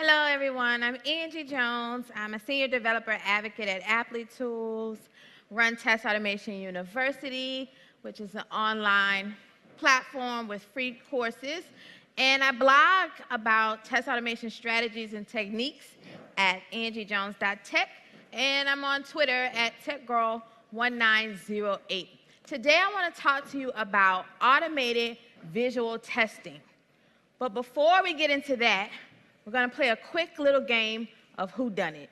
Hello, everyone. I'm Angie Jones. I'm a senior developer advocate at Applitools, run Test Automation University, which is an online platform with free courses. And I blog about test automation strategies and techniques at angiejones.tech. And I'm on Twitter at techgirl1908. Today, I want to talk to you about automated visual testing. But before we get into that, we're going to play a quick little game of Whodunit.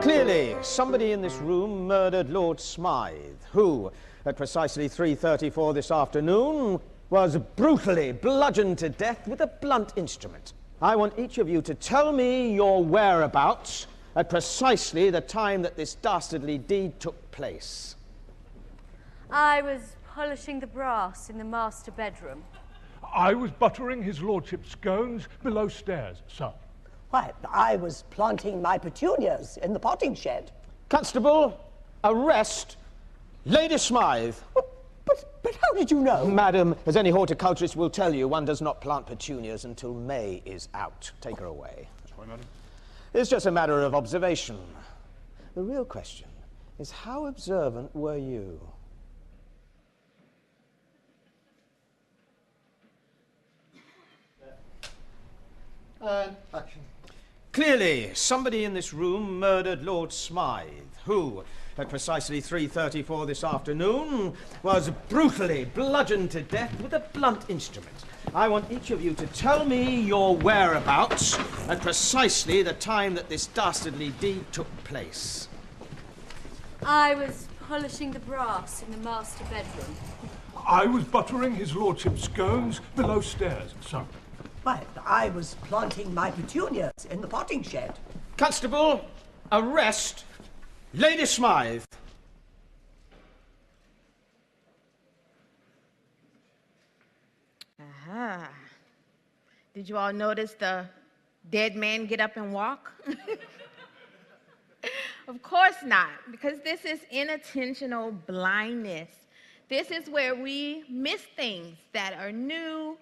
Clearly, somebody in this room murdered Lord Smythe, who, at precisely 3:34 this afternoon, was brutally bludgeoned to death with a blunt instrument. I want each of you to tell me your whereabouts at precisely the time that this dastardly deed took place. I was polishing the brass in the master bedroom. I was buttering his lordship's scones below stairs, sir. Why, I was planting my petunias in the potting shed. Constable, arrest Lady Smythe. But how did you know? Madam, as any horticulturist will tell you, one does not plant petunias until May is out. Take her away. That's right, madam. It's just a matter of observation. The real question is, how observant were you? Action. Clearly, somebody in this room murdered Lord Smythe, who, at precisely 3:34 this afternoon, was brutally bludgeoned to death with a blunt instrument. I want each of you to tell me your whereabouts at precisely the time that this dastardly deed took place. I was polishing the brass in the master bedroom. I was buttering his lordship's scones below stairs, sir. Why, I was planting my petunias in the potting shed. Constable, arrest Lady Smythe. Aha. Did you all notice the dead man get up and walk? Of course not, because this is inattentional blindness. This is where we miss things that are new,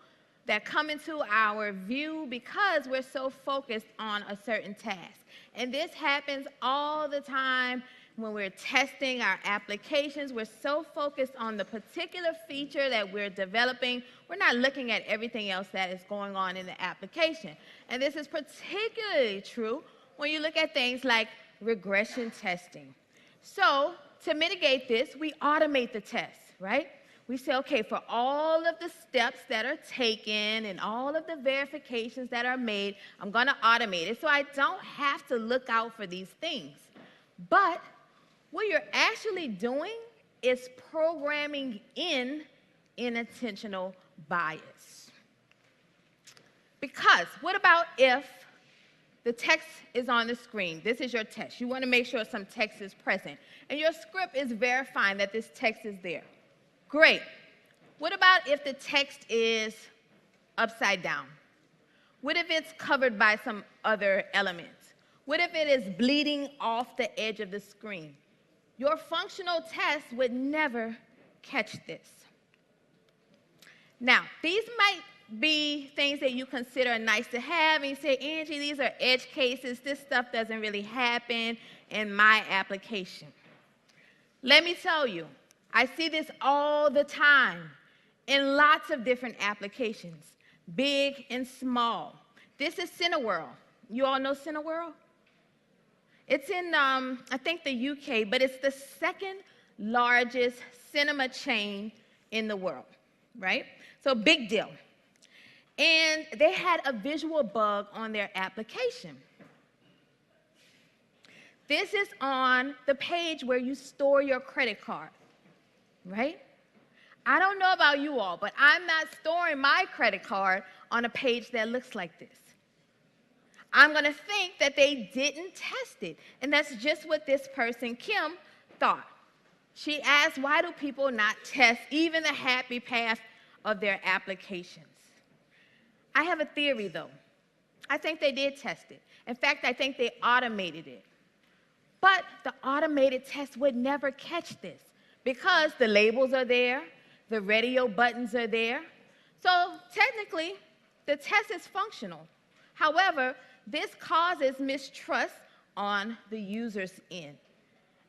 that come into our view because we're so focused on a certain task. And this happens all the time when we're testing our applications. We're so focused on the particular feature that we're developing, we're not looking at everything else that is going on in the application. And this is particularly true when you look at things like regression testing. So to mitigate this, we automate the test, right? We say, okay, for all of the steps that are taken and all of the verifications that are made, I'm going to automate it so I don't have to look out for these things. But what you're actually doing is programming in inattentional bias. Because what about if the text is on the screen? This is your text. You want to make sure some text is present. And your script is verifying that this text is there. Great. What about if the text is upside down? What if it's covered by some other elements? What if it is bleeding off the edge of the screen? Your functional test would never catch this. Now, these might be things that you consider nice to have, and you say, Angie, these are edge cases. This stuff doesn't really happen in my application. Let me tell you, I see this all the time in lots of different applications, big and small. This is Cineworld. You all know Cineworld? It's in, I think, the UK, but it's the second largest cinema chain in the world, right? So big deal. And they had a visual bug on their application. This is on the page where you store your credit card, right? I don't know about you all, but I'm not storing my credit card on a page that looks like this. I'm going to think that they didn't test it. And that's just what this person, Kim, thought. She asked, why do people not test even the happy path of their applications? I have a theory, though. I think they did test it. In fact, I think they automated it. But the automated test would never catch this because the labels are there, the radio buttons are there, So technically, the test is functional. However, this causes mistrust on the user's end.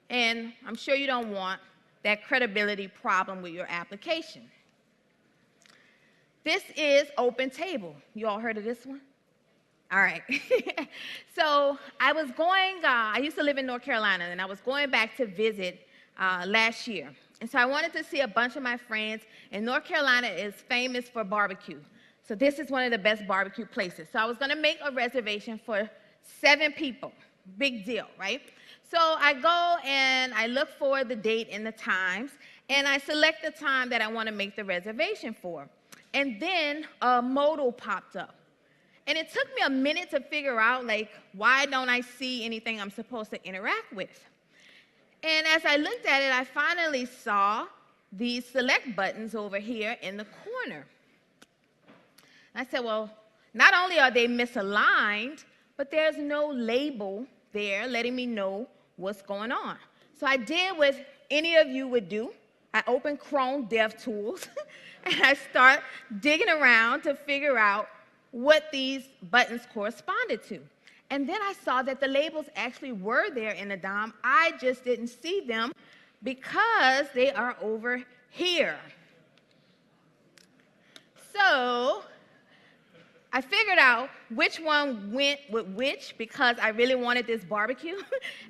And I'm sure you don't want that credibility problem with your application. This is Open Table. You all heard of this one? All right. So I used to live in North Carolina, and I was going back to visit last year. And so I wanted to see a bunch of my friends, and North Carolina is famous for barbecue. So this is one of the best barbecue places. So I was going to make a reservation for 7 people. Big deal, right? So I go and I look for the date and the times, and I select the time that I want to make the reservation for. And then a modal popped up. And it took me a minute to figure out, like, why don't I see anything I'm supposed to interact with? And as I looked at it, I finally saw these select buttons over here in the corner. I said, well, not only are they misaligned, but there's no label there letting me know what's going on. So I did what any of you would do. I opened Chrome DevTools, and I start digging around to figure out what these buttons corresponded to. And then I saw that the labels actually were there in the DOM. I just didn't see them because they are over here. So I figured out which one went with which because I really wanted this barbecue,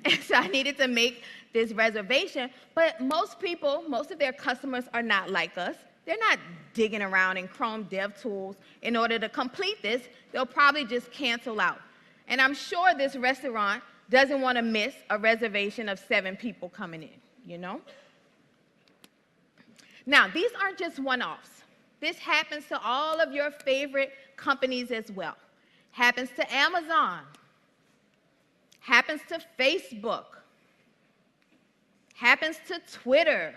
and so I needed to make this reservation. But most people, most of their customers are not like us. They're not digging around in Chrome DevTools in order to complete this. They'll probably just cancel out. And I'm sure this restaurant doesn't want to miss a reservation of 7 people coming in, you know? Now, these aren't just one-offs. This happens to all of your favorite companies as well. Happens to Amazon. Happens to Facebook. Happens to Twitter.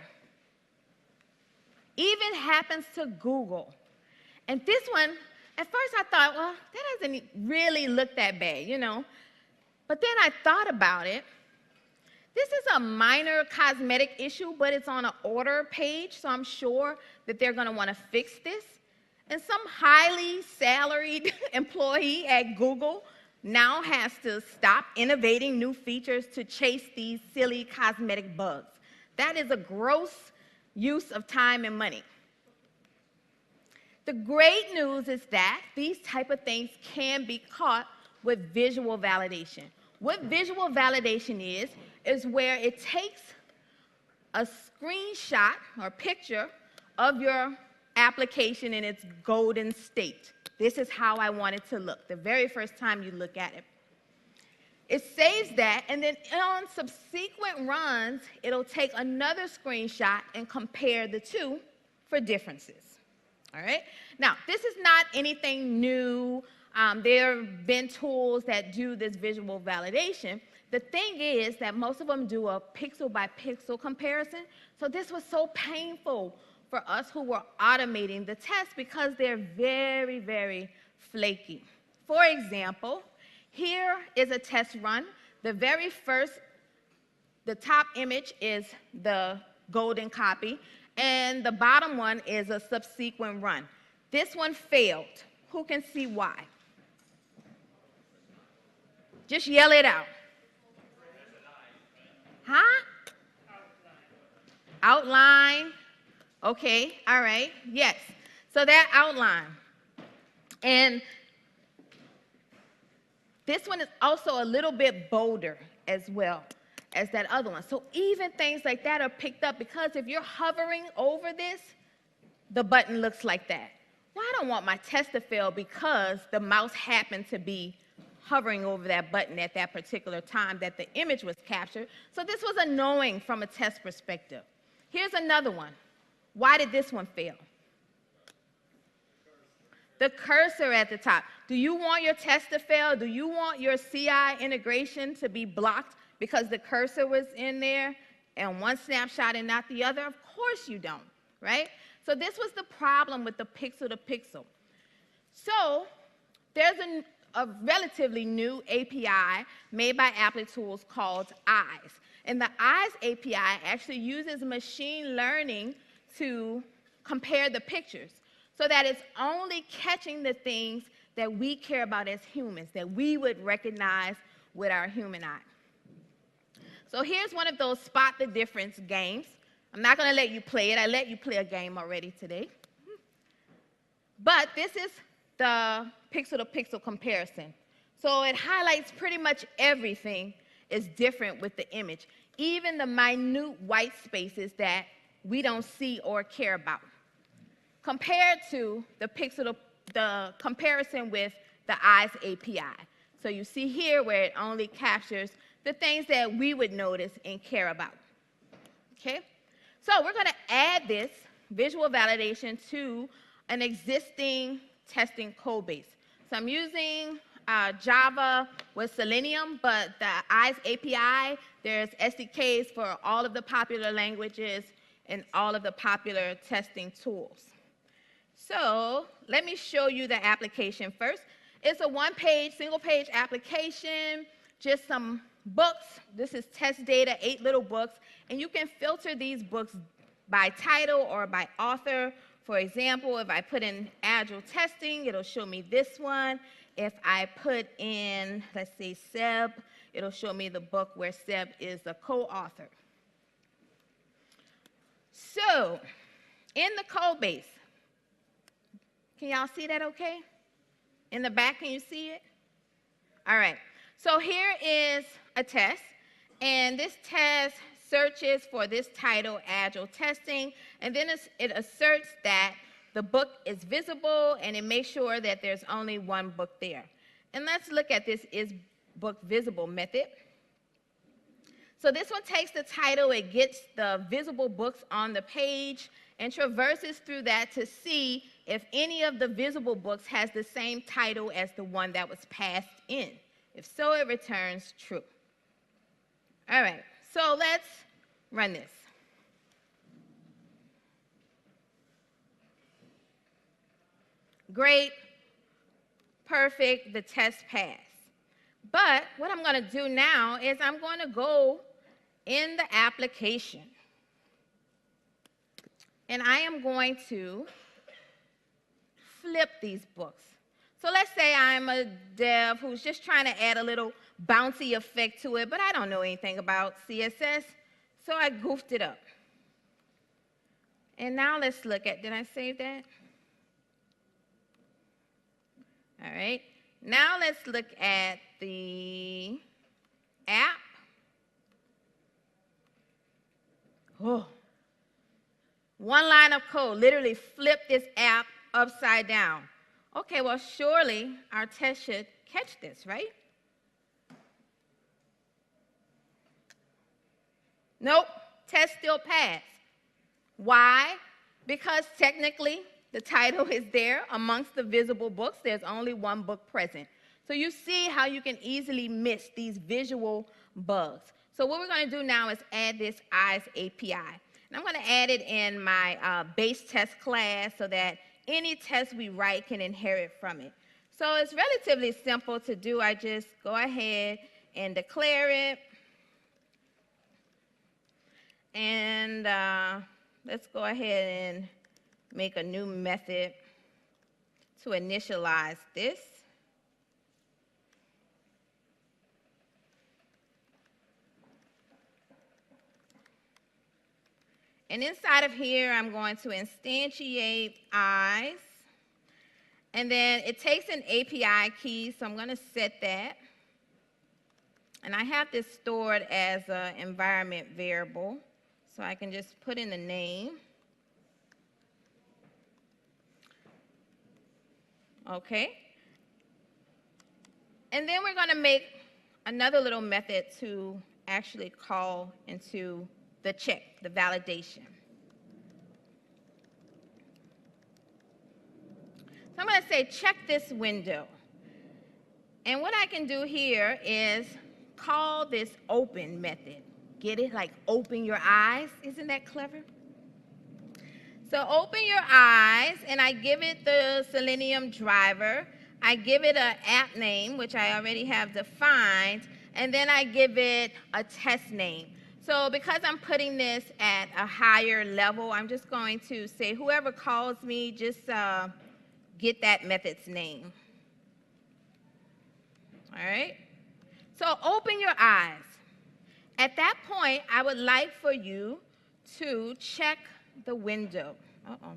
Even happens to Google. And this one, at first I thought, well, that doesn't really look that bad, you know. But then I thought about it. This is a minor cosmetic issue, but it's on an order page, so I'm sure that they're going to want to fix this. And some highly salaried employee at Google now has to stop innovating new features to chase these silly cosmetic bugs. That is a gross use of time and money. The great news is that these type of things can be caught with visual validation. What visual validation is where it takes a screenshot or picture of your application in its golden state. This is how I want it to look the very first time you look at it. It saves that, and then on subsequent runs, it'll take another screenshot and compare the two for differences. All right? Now, this is not anything new. There have been tools that do this visual validation. The thing is that most of them do a pixel-by-pixel comparison. So this was so painful for us who were automating the tests because they're very, very flaky. For example, here is a test run. The very first, the top image is the golden copy, and the bottom one is a subsequent run. This one failed. Who can see why? Just yell it out. Huh? Outline. Okay, all right, yes. So that outline. And this one is also a little bit bolder as well as that other one. So even things like that are picked up because if you're hovering over this, the button looks like that. Well, I don't want my test to fail because the mouse happened to be hovering over that button at that particular time that the image was captured. So this was annoying from a test perspective. Here's another one. Why did this one fail? The cursor at the top. Do you want your test to fail? Do you want your CI integration to be blocked because the cursor was in there and one snapshot and not the other? Of course you don't, right? So this was the problem with the pixel-to-pixel. So there's a relatively new API made by Applitools called Eyes. And the Eyes API actually uses machine learning to compare the pixels. so that it's only catching the things that we care about as humans, that we would recognize with our human eye. So here's one of those spot the difference games. I'm not going to let you play it. I let you play a game already today. But this is the pixel-to-pixel comparison. So it highlights pretty much everything is different with the image, even the minute white spaces that we don't see or care about, compared to the comparison with the eyes API. So you see here where it only captures the things that we would notice and care about. Okay? So we're going to add this visual validation to an existing testing code base. So I'm using Java with Selenium, but the eyes API, there's SDKs for all of the popular languages and all of the popular testing tools. So let me show you the application first. It's a one-page, single-page application, just some books. This is test data, 8 little books, and you can filter these books by title or by author. For example, if I put in Agile testing, it'll show me this one. If I put in, let's say, Seb, it'll show me the book where Seb is the co-author. So, in the code base, can y'all see that okay? In the back, can you see it? All right. So here is a test, and this test searches for this title, Agile Testing, and then it asserts that the book is visible, and it makes sure that there's only one book there. And let's look at this is book visible method. So this one takes the title, it gets the visible books on the page, and traverses through that to see if any of the visible books has the same title as the one that was passed in. If so, it returns true. All right, so let's run this. Great, perfect, the test passed. But what I'm going to do now is I'm going to go in the application, and I am going to flip these books. So let's say I'm a dev who's just trying to add a little bouncy effect to it, but I don't know anything about CSS, so I goofed it up. And now let's look at, did I save that? All right, now let's look at the app. Oh, one line of code literally flipped this app upside down. Okay, well, surely our test should catch this, right? Nope, test still passed. Why? Because technically, the title is there amongst the visible books. There's only one book present. So you see how you can easily miss these visual bugs. So what we're going to do now is add this eyes API. And I'm going to add it in my base test class so that any test we write can inherit from it. So it's relatively simple to do. I just go ahead and declare it. And let's go ahead and make a new method to initialize this. And inside of here, I'm going to instantiate eyes. And then it takes an API key, so I'm going to set that. And I have this stored as an environment variable, so I can just put in the name. Okay. And then we're going to make another little method to actually call into the check, the validation. So I'm going to say check this window. And what I can do here is call this open method. Get it? Like open your eyes. Isn't that clever? So open your eyes, and I give it the Selenium driver. I give it an app name, which I already have defined, and then I give it a test name. So because I'm putting this at a higher level, I'm just going to say whoever calls me, just get that method's name. All right? So open your eyes. At that point, I would like for you to check the window. Uh-oh.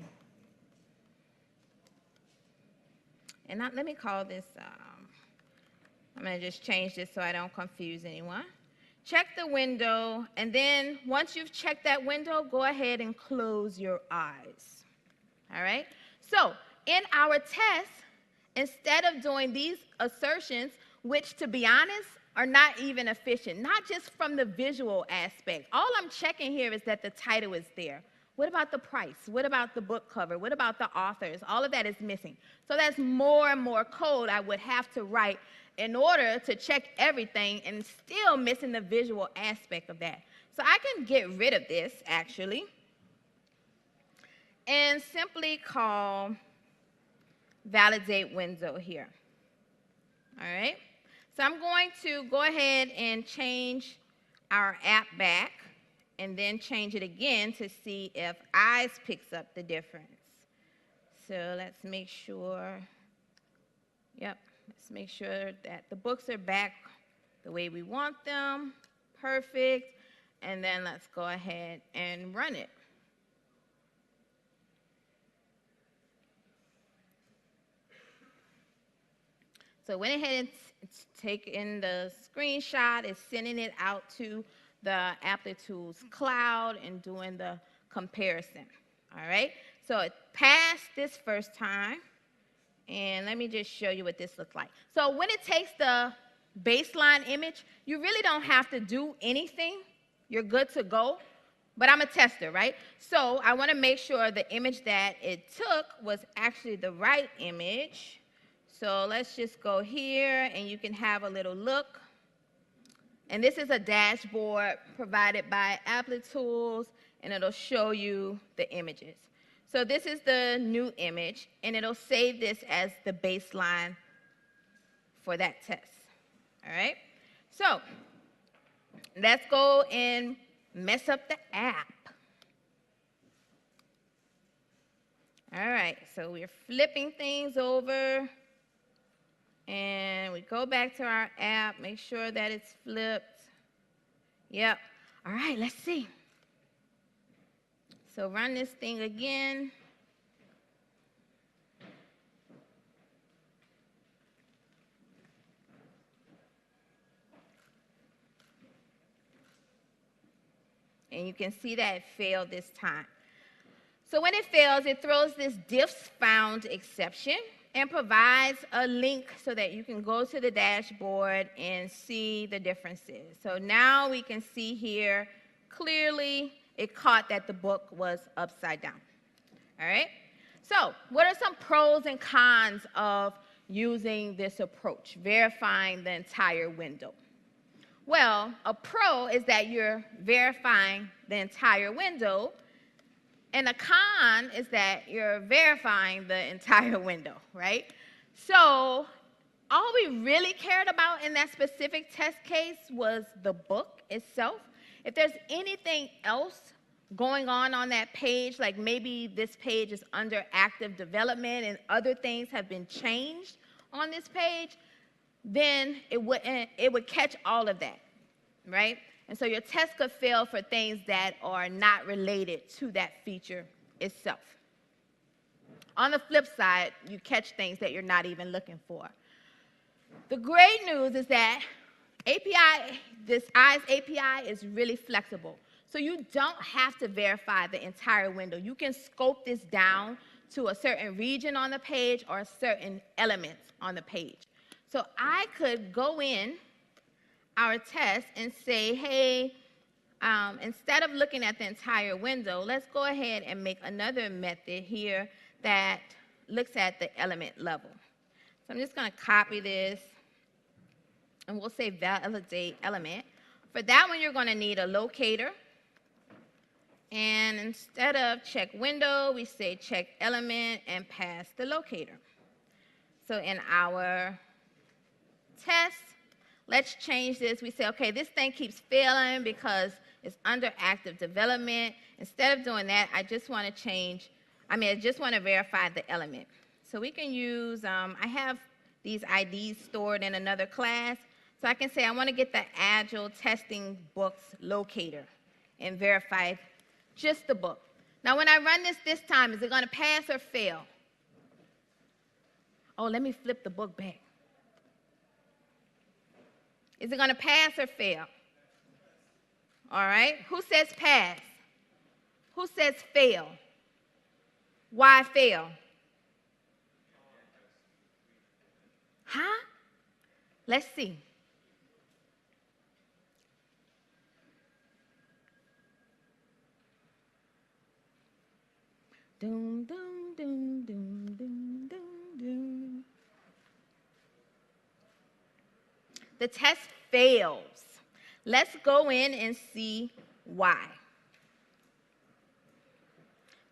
And let me call this, I'm going to just change this so I don't confuse anyone. Check the window, and then once you've checked that window, go ahead and close your eyes. All right? So in our test, instead of doing these assertions, which to be honest, are not even efficient, not just from the visual aspect. All I'm checking here is that the title is there. What about the price? What about the book cover? What about the authors? All of that is missing. So that's more and more code I would have to write in order to check everything and still missing the visual aspect of that. So I can get rid of this, actually, and simply call validate window here. All right? So I'm going to go ahead and change our app back and then change it again to see if eyes picks up the difference. So let's make sure, let's make sure that the books are back the way we want them. Perfect. And then let's go ahead and run it. So went ahead and taken the screenshot, it's sending it out to the Applitools cloud and doing the comparison. All right, so it passed this first time, and let me just show you what this looks like. So when it takes the baseline image, you really don't have to do anything. You're good to go, but I'm a tester, right? So I want to make sure the image that it took was actually the right image. So let's just go here, and you can have a little look. And this is a dashboard provided by Applitools, and it'll show you the images. So this is the new image, and it'll save this as the baseline for that test. All right? So let's go and mess up the app. All right, so we're flipping things over. And we go back to our app, make sure that it's flipped. Yep. All right, let's see. So run this thing again. And you can see that it failed this time. So when it fails, it throws this diffs found exception and provides a link so that you can go to the dashboard and see the differences. So now we can see here clearly it caught that the book was upside down. All right? So what are some pros and cons of using this approach, verifying the entire window? Well, a pro is that you're verifying the entire window, and a con is that you're verifying the entire window, right? So all we really cared about in that specific test case was the book itself. If there's anything else going on that page, like maybe this page is under active development and other things have been changed on this page, then it would catch all of that, right? And so your test could fail for things that are not related to that feature itself. On the flip side, you catch things that you're not even looking for. The great news is that this eyes API is really flexible. So you don't have to verify the entire window. You can scope this down to a certain region on the page or certain elements on the page. So I could go in our test and say, hey, instead of looking at the entire window, let's go ahead and make another method here that looks at the element level. So I'm just going to copy this, and we'll say validate element. For that one, you're going to need a locator. And instead of check window, we say check element and pass the locator. So in our test, let's change this. We say, okay, this thing keeps failing because It's under active development. Instead of doing that, I just want to verify the element. So we can use, I have these IDs stored in another class. So I can say I want to get the Agile testing books locator and verify just the book. Now when I run this time, is it going to pass or fail? Oh, let me flip the book back. Is it going to pass or fail? All right. Who says pass? Who says fail? Why fail? Huh? Let's see. Doom, doom, doom, doom, doom, doom, doom. The test fails. Let's go in and see why.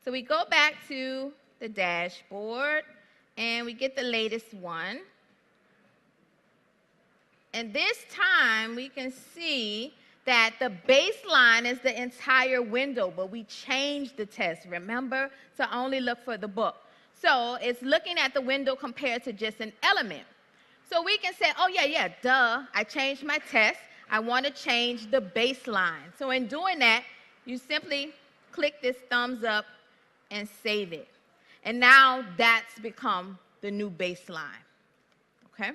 So we go back to the dashboard, and we get the latest one. And this time, we can see that the baseline is the entire window, but we changed the test, remember, to only look for the book. So it's looking at the window compared to just an element. So we can say, oh, yeah, duh, I changed my test. I want to change the baseline. So in doing that, you simply click this thumbs up and save it. And now that's become the new baseline, okay?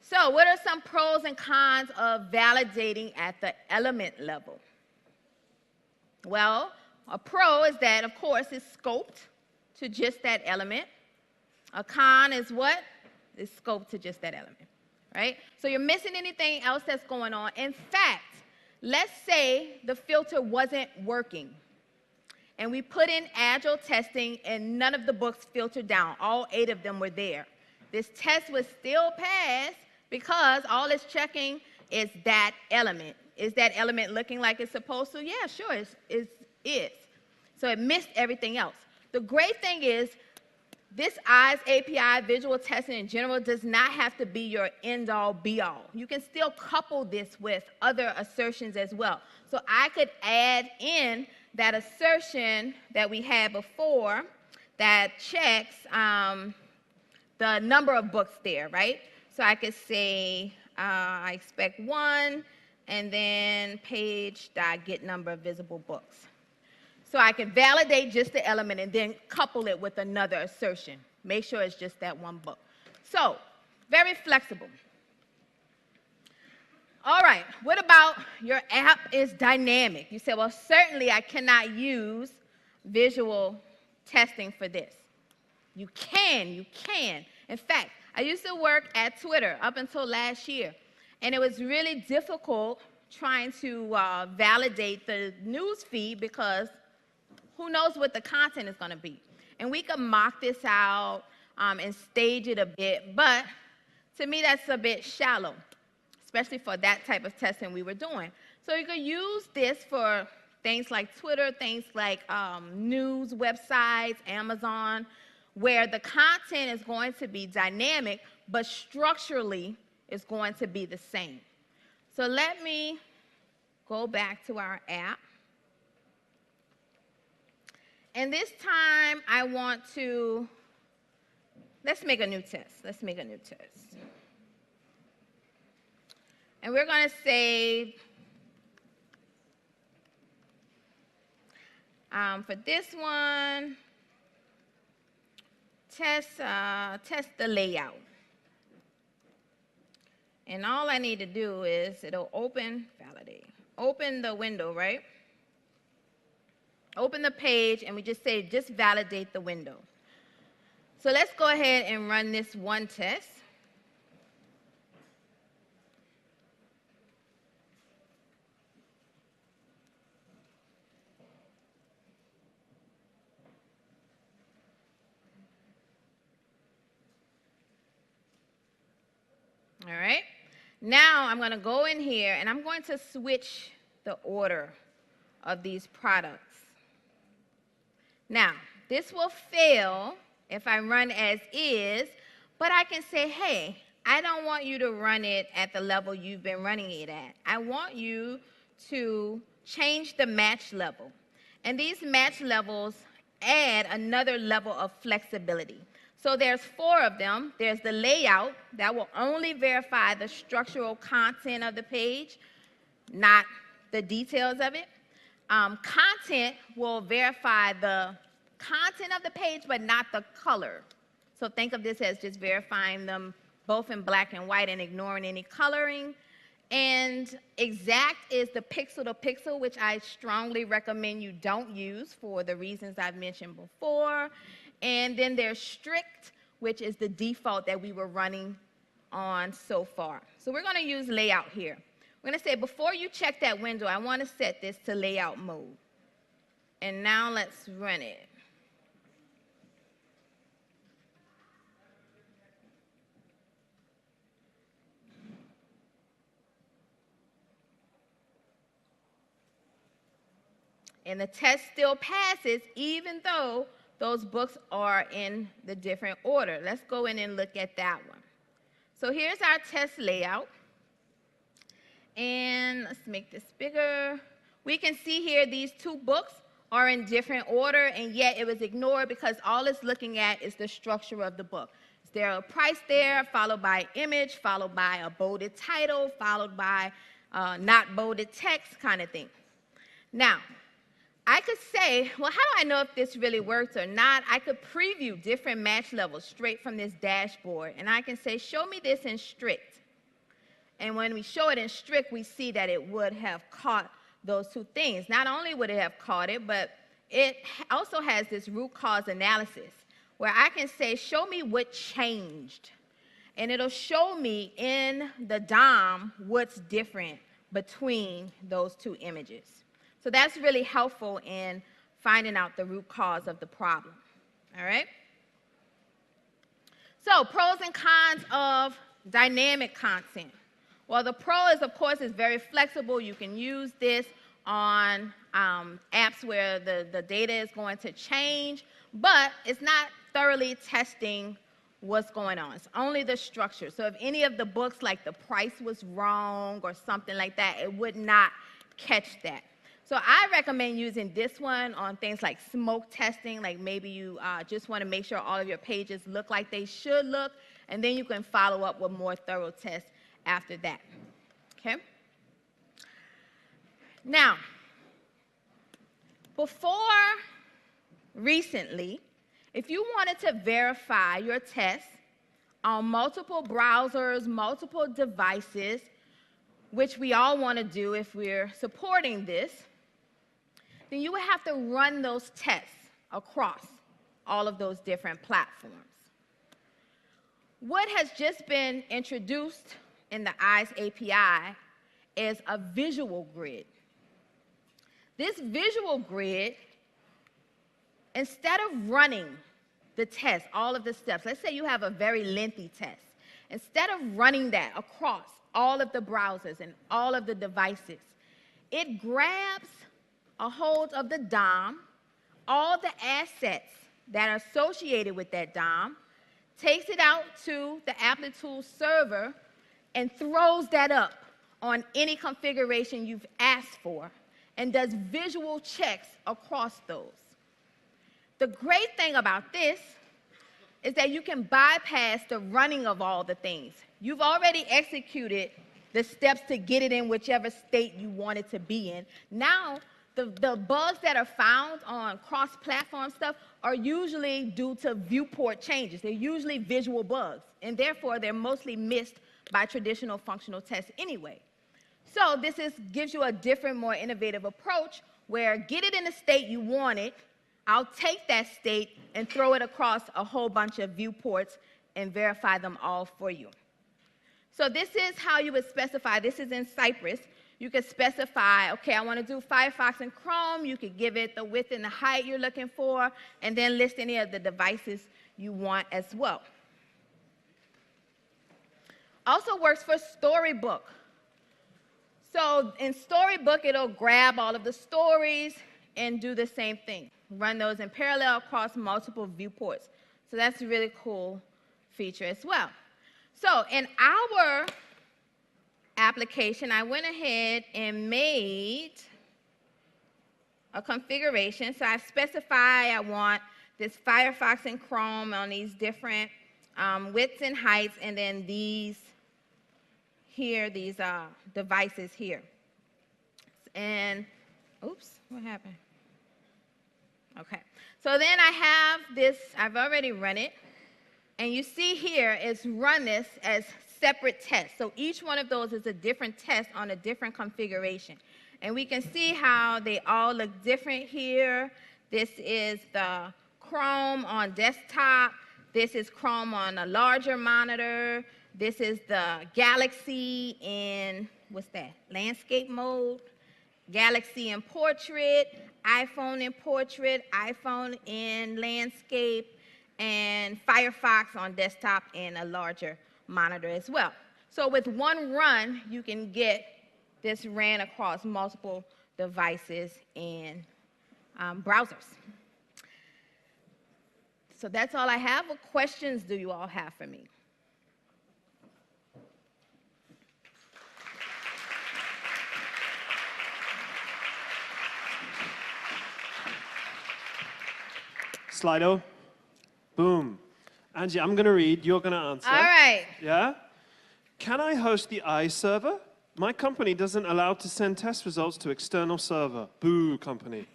So what are some pros and cons of validating at the element level? Well, a pro is that, of course, it's scoped to just that element. A con is what? It's scoped to just that element, right? So you're missing anything else that's going on. In fact, let's say the filter wasn't working, and we put in Agile testing, and none of the books filtered down. All 8 of them were there. This test would still pass because all it's checking is that element. Is that element looking like it's supposed to? Yeah, sure, it is. So it missed everything else. The great thing is, this eyes API, visual testing in general, does not have to be your end-all, be-all. You can still couple this with other assertions as well. So I could add in that assertion that we had before that checks the number of books there, right? So I could say, I expect 1, and then page.get number of visible books. So I can validate just the element and then couple it with another assertion. Make sure it's just that one book. So, very flexible. All right, what about your app is dynamic? You say, well, certainly I cannot use visual testing for this. You can. In fact, I used to work at Twitter up until last year, and it was really difficult trying to validate the news feed because who knows what the content is going to be. And we could mock this out and stage it a bit, but to me that's a bit shallow, especially for that type of testing we were doing. So you could use this for things like Twitter, things like news websites, Amazon, where the content is going to be dynamic, but structurally it's going to be the same. So let me go back to our app. And this time, I want to, let's make a new test. And we're going to say, for this one, test the layout. And all I need to do is, it'll open, validate. Open the window, right? Open the page, and we just say, just validate the window. So let's go ahead and run this one test. All right. Now I'm going to go in here, and I'm going to switch the order of these products. Now, this will fail if I run as is, but I can say, hey, I don't want you to run it at the level you've been running it at. I want you to change the match level. And these match levels add another level of flexibility. So there's 4 of them. There's the layout that will only verify the structural content of the page, not the details of it. Content will verify the content of the page, but not the color. So think of this as just verifying them both in black and white and ignoring any coloring. And exact is the pixel to pixel, which I strongly recommend you don't use for the reasons I've mentioned before. And then there's strict, which is the default that we were running on so far. So we're going to use layout here. We're going to say before you check that window, I want to set this to layout mode. And now let's run it. And the test still passes even though those books are in the different order. Let's go in and look at that one. So here's our test layout. And let's make this bigger. We can see here these 2 books are in different order, and yet it was ignored because all it's looking at is the structure of the book. Is there a price there, followed by image, followed by a bolded title, followed by not bolded text kind of thing. Now, I could say, well, how do I know if this really works or not? I could preview different match levels straight from this dashboard, and I can say, show me this in strict. And when we show it in strict, we see that it would have caught those 2 things. Not only would it have caught it, but it also has this root cause analysis, where I can say, show me what changed. And it'll show me in the DOM what's different between those 2 images. So that's really helpful in finding out the root cause of the problem. All right? So pros and cons of dynamic content. Well, the pro is, of course, is very flexible. You can use this on apps where the data is going to change, but it's not thoroughly testing what's going on. It's only the structure. So if any of the books, like the price was wrong or something like that, it would not catch that. So I recommend using this one on things like smoke testing, like maybe you just want to make sure all of your pages look like they should look, and then you can follow up with more thorough tests after that. Okay? Now, before recently, if you wanted to verify your tests on multiple browsers, multiple devices, which we all want to do if we're supporting this, then you would have to run those tests across all of those different platforms. What has just been introduced in the EYES API is a visual grid. This visual grid, instead of running the test, all of the steps, let's say you have a very lengthy test, instead of running that across all of the browsers and all of the devices, it grabs a hold of the DOM, all the assets that are associated with that DOM, takes it out to the Amplitude server, and throws that up on any configuration you've asked for, and does visual checks across those. The great thing about this is that you can bypass the running of all the things. You've already executed the steps to get it in whichever state you want it to be in. Now, the bugs that are found on cross-platform stuff are usually due to viewport changes. They're usually visual bugs, and therefore they're mostly missed by traditional functional tests anyway. So this gives you a different, more innovative approach where get it in the state you want it, I'll take that state and throw it across a whole bunch of viewports and verify them all for you. So this is how you would specify. This is in Cypress. You could specify, okay, I want to do Firefox and Chrome. You could give it the width and the height you're looking for, and then list any of the devices you want as well. Also works for Storybook. So in Storybook, it'll grab all of the stories and do the same thing. Run those in parallel across multiple viewports. So that's a really cool feature as well. So in our application, I went ahead and made a configuration. So I specify I want this Firefox and Chrome on these different widths and heights, and then these here, these devices here. And, oops, what happened? Okay, so then I have this, I've already run it, and you see here, it's run this as separate tests. So each one of those is a different test on a different configuration. And we can see how they all look different here. This is the Chrome on desktop. This is Chrome on a larger monitor. This is the Galaxy in, what's that, landscape mode. Galaxy in portrait, iPhone in portrait, iPhone in landscape, and Firefox on desktop and a larger monitor as well. So with one run, you can get this ran across multiple devices and browsers. So that's all I have. What questions do you all have for me? Slido. Boom. Angie, I'm going to read. You're going to answer. All right. Yeah? Can I host the iServer? My company doesn't allow to send test results to external server. Boo, company.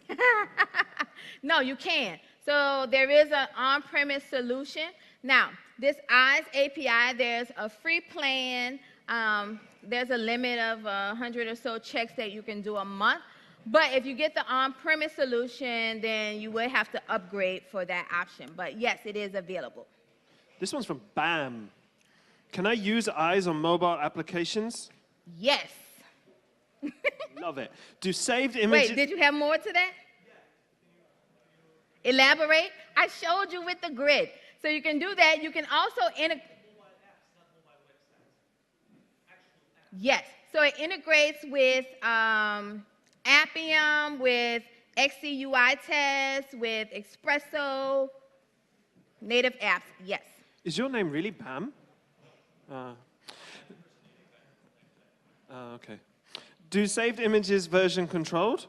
No, you can. So there is an on-premise solution. Now, this eyes API, there's a free plan. There's a limit of 100 or so checks that you can do a month. But if you get the on-premise solution, then you will have to upgrade for that option. But yes, it is available. This one's from BAM. Can I use eyes on mobile applications? Yes. Love it. Do saved images... Wait, did you have more to that? Elaborate? I showed you with the grid. So you can do that. You can also integrate. Yes. So it integrates with Appium, with XCUI tests, with Espresso, native apps. Yes. Is your name really Bam? Okay. Do saved images version controlled?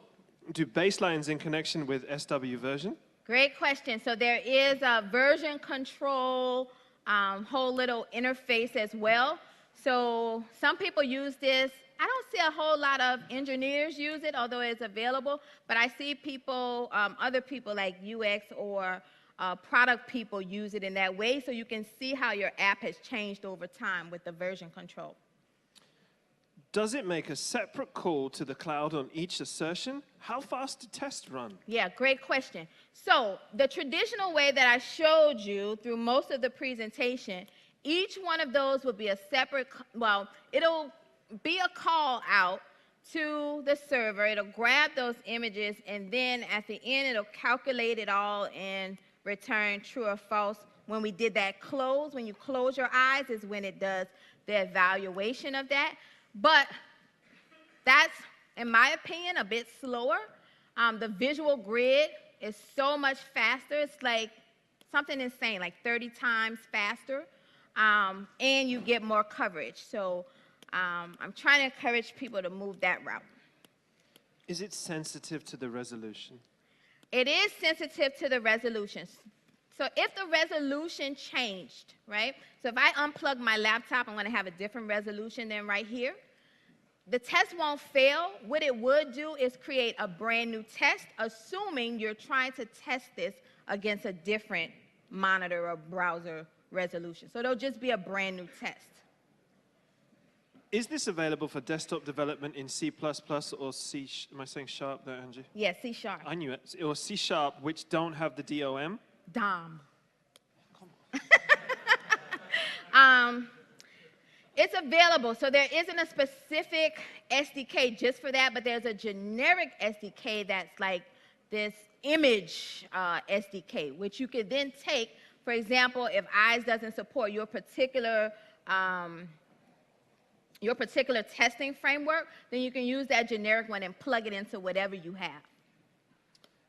Do baselines in connection with SW version? Great question. So there is a version control whole little interface as well. So some people use this. I don't see a whole lot of engineers use it, although it's available. But I see people, other people like UX or product people use it in that way. So you can see how your app has changed over time with the version control. Does it make a separate call to the cloud on each assertion? How fast do tests run? Yeah, great question. So the traditional way that I showed you through most of the presentation, each one of those will be a separate, well, it'll be a call out to the server. It'll grab those images, and then at the end, it'll calculate it all and return true or false. When we did that close, when you close your eyes is when it does the evaluation of that. But that's, in my opinion, a bit slower. The visual grid is so much faster. It's like something insane, like 30 times faster. And you get more coverage. So I'm trying to encourage people to move that route. Is it sensitive to the resolution? It is sensitive to the resolution. So if the resolution changed, right? So if I unplug my laptop, I'm going to have a different resolution than right here. The test won't fail. What it would do is create a brand new test, assuming you're trying to test this against a different monitor or browser resolution. So it'll just be a brand new test. Is this available for desktop development in C++ or C, am I saying sharp there, Angie? Yes, C#. I knew it. Or C#, which don't have the DOM? DOM. Come on. It's available. So there isn't a specific SDK just for that, but there's a generic SDK that's like this image SDK, which you could then take. For example, if eyes doesn't support your particular testing framework, then you can use that generic one and plug it into whatever you have.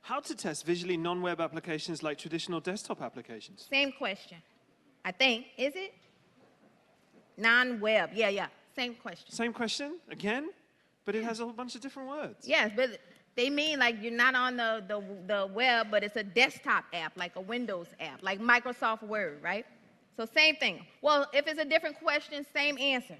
How to test visually non-web applications like traditional desktop applications? Same question, I think. Is it? Non-web, yeah. Same question. Same question again, but it has a whole bunch of different words. Yes, but they mean like you're not on the web, but it's a desktop app, like a Windows app, like Microsoft Word, right? So same thing. Well, if it's a different question, same answer.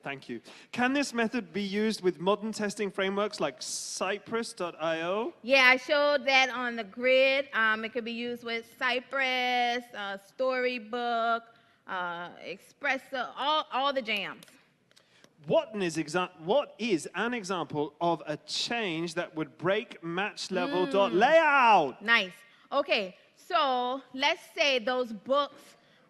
Thank you. Can this method be used with modern testing frameworks like Cypress.io? Yeah, I showed that on the grid. It could be used with Cypress, Storybook, Expresso, all the jams. What is an example of a change that would break match level layout? Nice. Okay, so let's say those books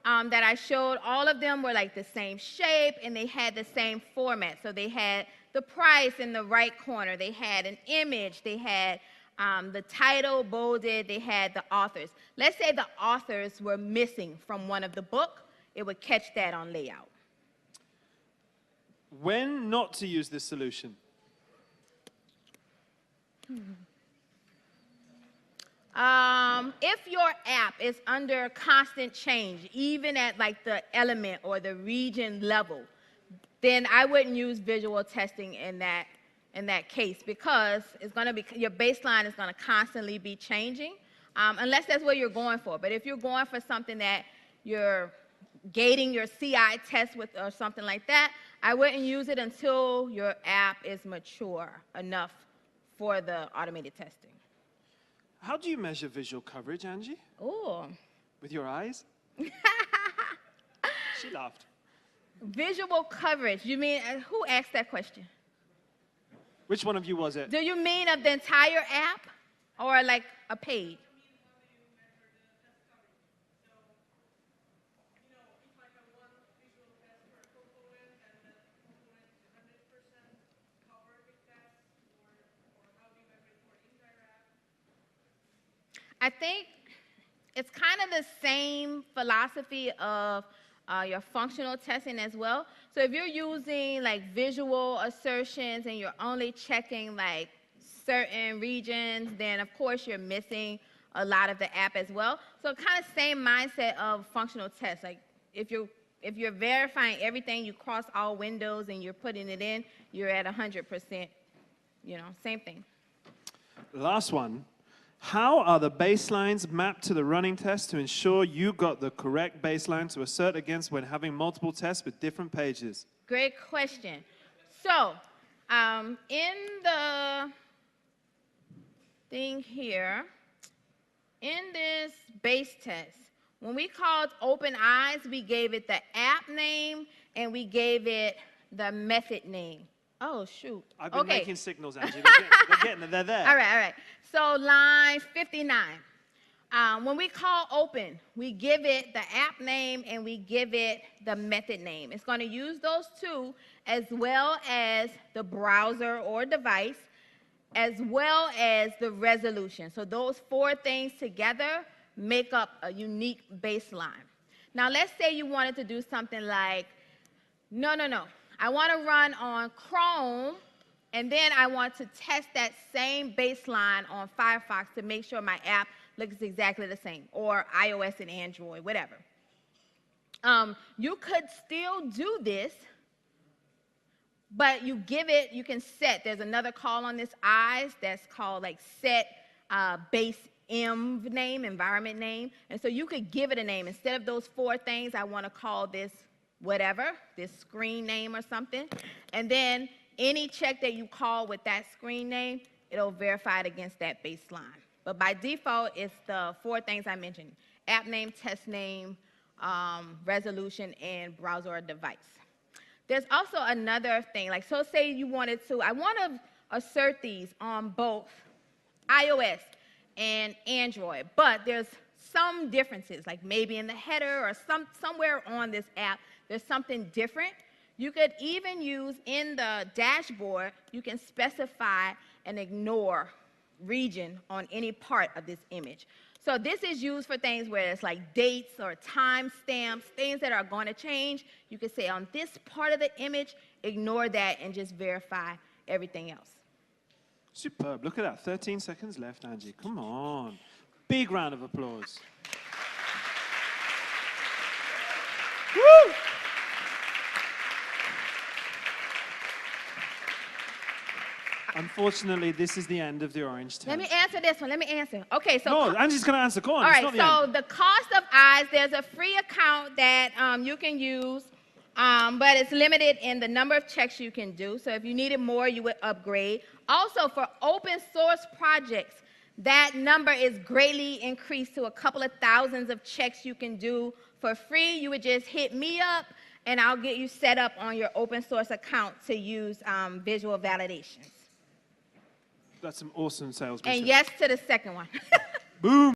that I showed, all of them were like the same shape and they had the same format. So they had the price in the right corner. They had an image. They had the title bolded. They had the authors. Let's say the authors were missing from one of the book. It would catch that on layout. When not to use this solution? If your app is under constant change, even at like the element or the region level, then I wouldn't use visual testing in that case because it's going to be your baseline is going to constantly be changing, unless that's what you're going for. But if you're going for something that you're gating your CI test with or something like that, I wouldn't use it until your app is mature enough for the automated testing. How do you measure visual coverage, Angie? Ooh. With your eyes? She laughed. Visual coverage, you mean, who asked that question? Which one of you was it? Do you mean of the entire app or like a page? I think it's kind of the same philosophy of your functional testing as well. So if you're using like visual assertions and you're only checking like certain regions, then of course you're missing a lot of the app as well. So kind of same mindset of functional tests. Like if you're verifying everything, you cross all windows and you're putting it in, you're at 100%, same thing. Last one. How are the baselines mapped to the running test to ensure you got the correct baseline to assert against when having multiple tests with different pages? Great question. So, in the thing here, in this base test, when we called open eyes, we gave it the app name and we gave it the method name. Oh, shoot. I've been okay. making signals, Angie. They're there. All right. So line 59. When we call open, we give it the app name and we give it the method name. It's going to use those two as well as the browser or device, as well as the resolution. So those four things together make up a unique baseline. Now let's say you wanted to do something like, no. I want to run on Chrome, and then I want to test that same baseline on Firefox to make sure my app looks exactly the same, or iOS and Android, whatever. You could still do this, but you can set, there's another call on this eyes that's called like set base env name, environment name. And so you could give it a name. Instead of those four things, I want to call this whatever, this screen name or something. And then any check that you call with that screen name, it'll verify it against that baseline. But by default, it's the four things I mentioned: app name, test name, resolution, and browser or device. There's also another thing, like so say you wanted to, I want to assert these on both iOS and Android, but there's some differences, like maybe in the header or somewhere on this app, there's something different. You could even use in the dashboard, you can specify an ignore region on any part of this image. So this is used for things where it's like dates or time stamps, things that are going to change. You could say on this part of the image, ignore that and just verify everything else. Superb. Look at that. 13 seconds left, Angie. Come on. Big round of applause. Woo! Unfortunately, this is the end of the orange tent. Let me answer this one. Let me answer. Okay, so. No, Angie's going to answer. Go on. All It's right, not the so end. the cost of eyes, there's a free account that you can use, but it's limited in the number of checks you can do. So if you needed more, you would upgrade. Also, for open source projects, that number is greatly increased to a couple of thousands of checks you can do for free. You would just hit me up, and I'll get you set up on your open source account to use visual validations. That's some awesome salesmanship. And yes to the second one. Boom.